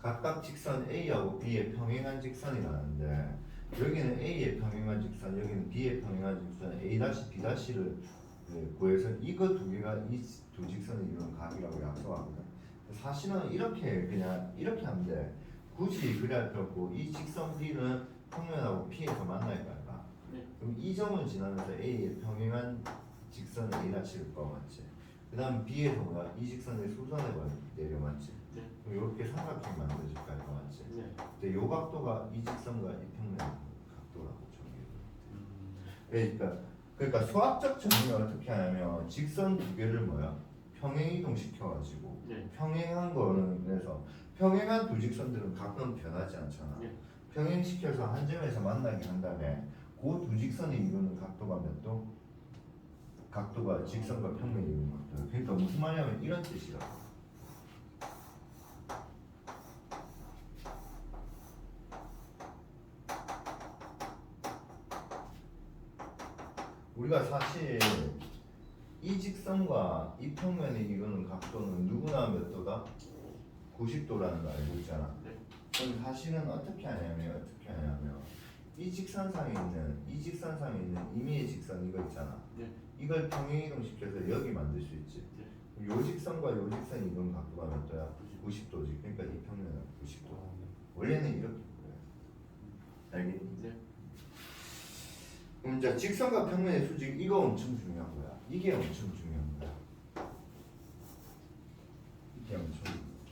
각각 직선 A하고 B의 평행한 직선이 나는데 여기는 A의 평행한 직선, 여기는 B의 평행한 직선 A-B''를 구해서 이거 두 개가 이 두 직선을 이루는 각이라고 약속하거든. 사실은 이렇게 그냥 이렇게 하면 돼. 굳이 그래야 할 필요 없고 이 직선 B는 평면하고 P에서 만날 거야. 그럼 이 점을 지나면서 A의 평행한 직선 A''를 거 맞지? 그 다음 B에서 뭐야? 이 직선의 수선을 내려 맞지? 그럼 이렇게 삼각형 만들어질 거야 맞지? 근데 요 각도가 이 직선과 이 평면 각도라고 정의해. 그러니까 수학적 정의는 어떻게 하냐면 직선 두 개를 뭐야? 평행 이동 시켜가지고 평행한 거는 그래서 평행한 두 직선들은 가끔 변하지 않잖아. 평행시켜서 한 점에서 만나게 한 다음에 그 두 직선이 이루는 각도가 몇 도? 각도가 직선과 평면이 이루는 각도. 그러니까 무슨 말이냐면 이런 뜻이라고. 우리가 사실 이 직선과 이 평면이 이루는 각도는 누구나 몇 도다? 90도라는 거 알고 있잖아. 그럼 사실은 어떻게 하냐면 이 직선상에 있는 임의의 직선 이거 있잖아. 이걸 평행 이동시켜서 여기 만들 수 있지. 요 직선과 요 직선이 이루는 각도가 몇 도야? 90도지. 그러니까 이 평면은 90도. 원래는 이렇게 그래. 알겠니? 그럼 이제 직선과 평면의 수직 이거 엄청 중요한 거야. 이게 엄청 중요한 거야. 이게 엄청 중요한 거야.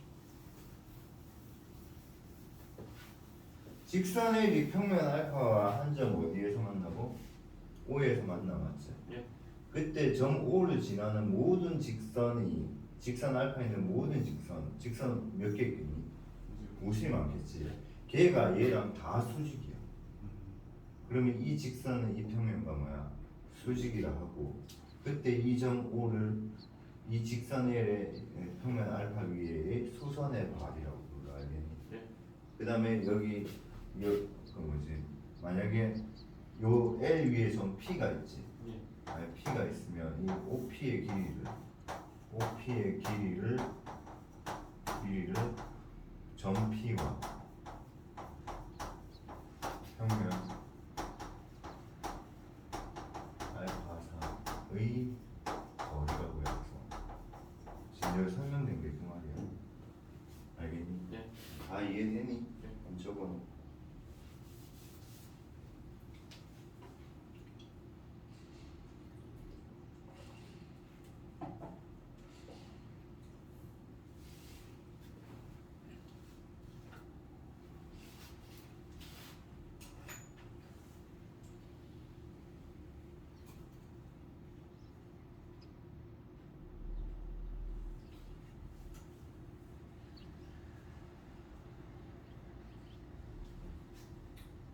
직선의 평면 알파와 한 점 어디에서 만나고? O에서 만나 맞지? 예. 그때 점 O를 지나는 모든 직선이 직선 알파에 있는 모든 직선 몇 개 있니? 무수히 많겠지. 걔가 얘랑 다 수직이야. 그러면 이 직선은 이 평면과 뭐야? 수직이라 하고 그때 이 점 O를 이 직선의 평면 알파 위에 수선의 발이라고 불러 알겠니? 예. 그 다음에 여기 그 뭐지? 만약에 요 L 위에 점 P가 있지. 예. P가 있으면 이 OP의 길이를 점 P와 평면 알파사의 거리라고 해서 지금 여기 설명된 게 그 말이야. 알겠니? 예. 다 이해되니? 예. 그럼 저거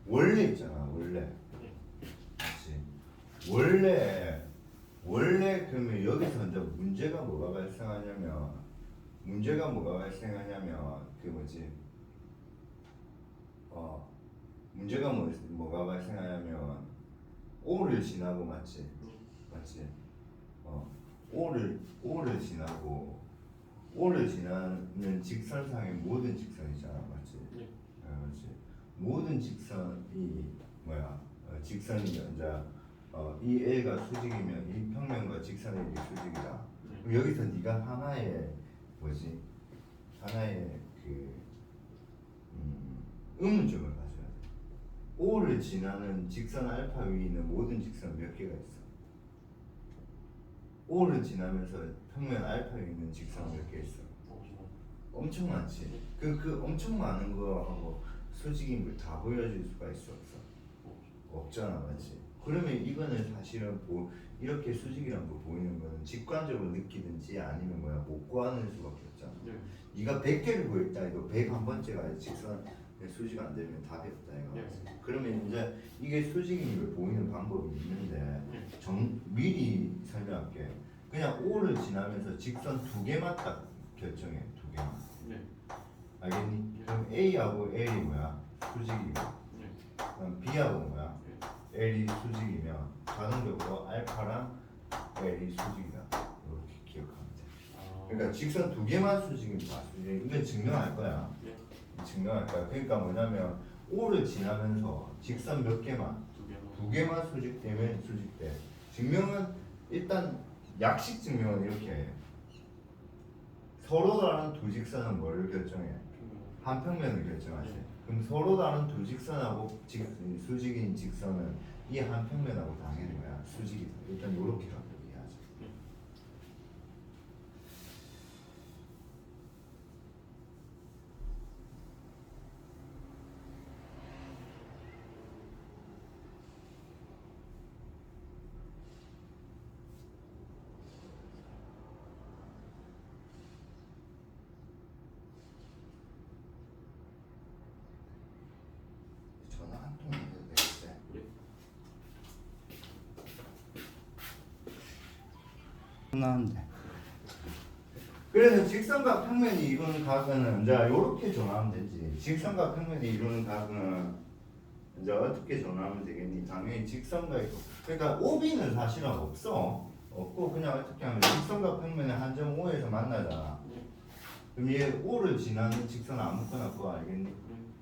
원래 있잖아 원래. 그렇지. 원래 그러면 여기서 이제 문제가 뭐가 발생하냐면 그 뭐지 문제가 뭐가 발생하냐면 O를 지나고 맞지 O를 지나는 직선상의 모든 직선이잖아 맞지 예. 그렇지. 모든 직선이 뭐야? 직선이 이제 이 L가 수직이면 이 평면과 직선의 일이 수직이다. 그럼 여기서 네가 하나의 뭐지? 하나의 그 의문점을 가져야 돼. O를 지나는 직선 알파 위에 있는 모든 직선 몇 개가 있어? O를 지나면서 평면 알파 위에 있는 직선 몇 개 있어? 엄청 많지. 그 엄청 많은 거하고 수직인 걸 다 보여줄 수가 있어 없어? 없잖아 맞지? 그러면 이거는 사실은 이렇게 수직이란 거 보이는 거는 직관적으로 느끼든지 아니면 뭐야 못 구하는 수밖에 없잖아. 네가 100개를 구했다 이거 101번째가 직선 수직 안 되면 답이 없다 이거. 그러면 이제 이게 수직인 걸 보이는 방법이 있는데 미리 설명할게. 그냥 O를 지나면서 직선 두 개만 딱 결정해 두 개만. 알겠니? 그럼 A하고 L이 뭐야? 수직이고 그럼 B하고 뭐야? L이 수직이면 자동적으로 알파랑 L이 수직이다 이렇게 기억하면 돼. 그러니까 직선 두 개만 수직이면 다 수직. 이건 증명할 거야. 증명할 거야. 그러니까 뭐냐면 O를 지나면서 직선 몇 개만? 두 개만 수직되면 수직돼. 증명은 일단 약식 증명은 이렇게 해. 서로 다른 두 직선은 뭐를 결정해? 한 평면을 결정하지. 그럼 서로 다른 두 직선하고 수직인 직선은 이 한 평면하고 당연히 뭐야? 수직이다. 일단 이렇게 갖고 이해하자. 전화 한 통만 해도 되겠지? 나는데. 그래서 직선과 평면이 이루는 각은 이제 이렇게 전하면 되지. 직선과 평면이 이루는 각은 이제 어떻게 전하면 되겠니? 당연히 직선과 있고. 그러니까 OB는 사실은 없고 그냥 어떻게 하면 직선과 평면이 한 점 O에서 만나잖아. 그럼 얘 O를 지나는 직선 아무거나 그거 알겠니?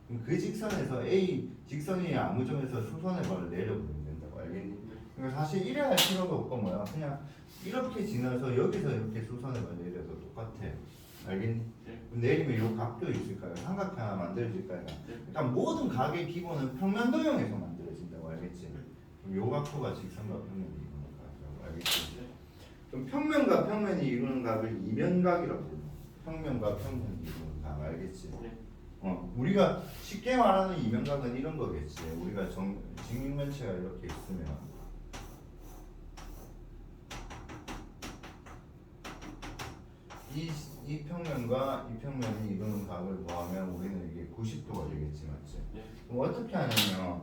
그럼 그 직선에서 A 직선이 아무 점에서 수선의 발을 내려보면 된다고 알겠니? 그러니까 사실 이래 할 필요가 없고 뭐야 그냥 이렇게 지나서 여기서 이렇게 수선의 발 내려도 똑같아. 알겠니? 그럼 내리면 요 각도 있을까요? 삼각형 하나 만들어질까요? 그러니까 모든 각의 기본은 평면도형에서 만들어진다고 알겠지? 그럼 요 각도가 직선과 평면이 이루는 각이라고 알겠지? 그럼 평면과 평면이 이루는 각을 이면각이라고 불러. 평면과 평면이 이루는 각 알겠지? 우리가 쉽게 말하는 이면각은 이런 거겠지. 우리가 직육면체가 이렇게 있으면 이 평면과 이 평면이 이루는 각을 더하면 우리는 이게 90도가 되겠지, 맞지? 네. 그럼 어떻게 하냐면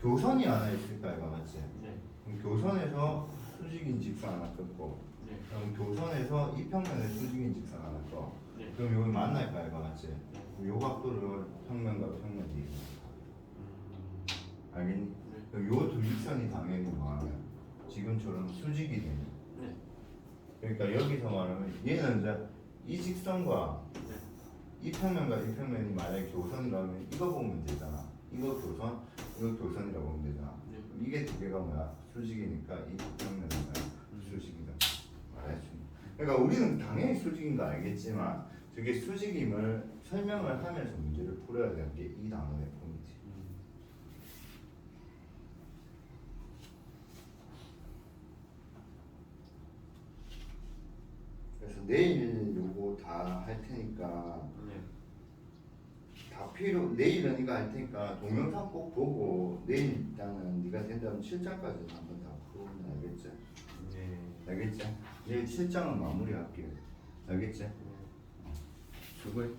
교선이 하나 있을까, 이거 맞지? 네. 그럼 교선에서 수직인 직선 하나 끊고, 네. 그럼 교선에서 이 평면에 수직인 직선 하나 떠. 네. 그럼 여기 만날까, 이거 맞지? 그럼 요 각도를 평면과 평면이 알겠니? 네. 그럼 요 두 직선이 당연히 뭐하면 지금처럼 수직이 되는. 네. 그러니까 여기서 말하면 얘는 이제 이 직선과 네. 이 평면과 이 평면이 만약에 교선이라면 이거 보면 되잖아. 이거 교선, 이거 교선이라고 보면 되잖아. 네. 이게 두 개가 뭐야? 수직이니까 이 평면은 뭐야? 수직이다. 말해주니. 그러니까 우리는 당연히 수직인 거 알겠지만 저게 수직임을 설명을 하면서 문제를 풀어야 되는 게 이 단원의 포인트. 그래서 내일 요거 다 할 테니까 네. 내일은 이거 할 테니까 동영상 꼭 보고 내일 일단은 네가 된다면 7장까지는 한번 다 풀어보면 알겠지? 네. 알겠지? 내일 7장은 마무리할게. 알겠지? 수고했어.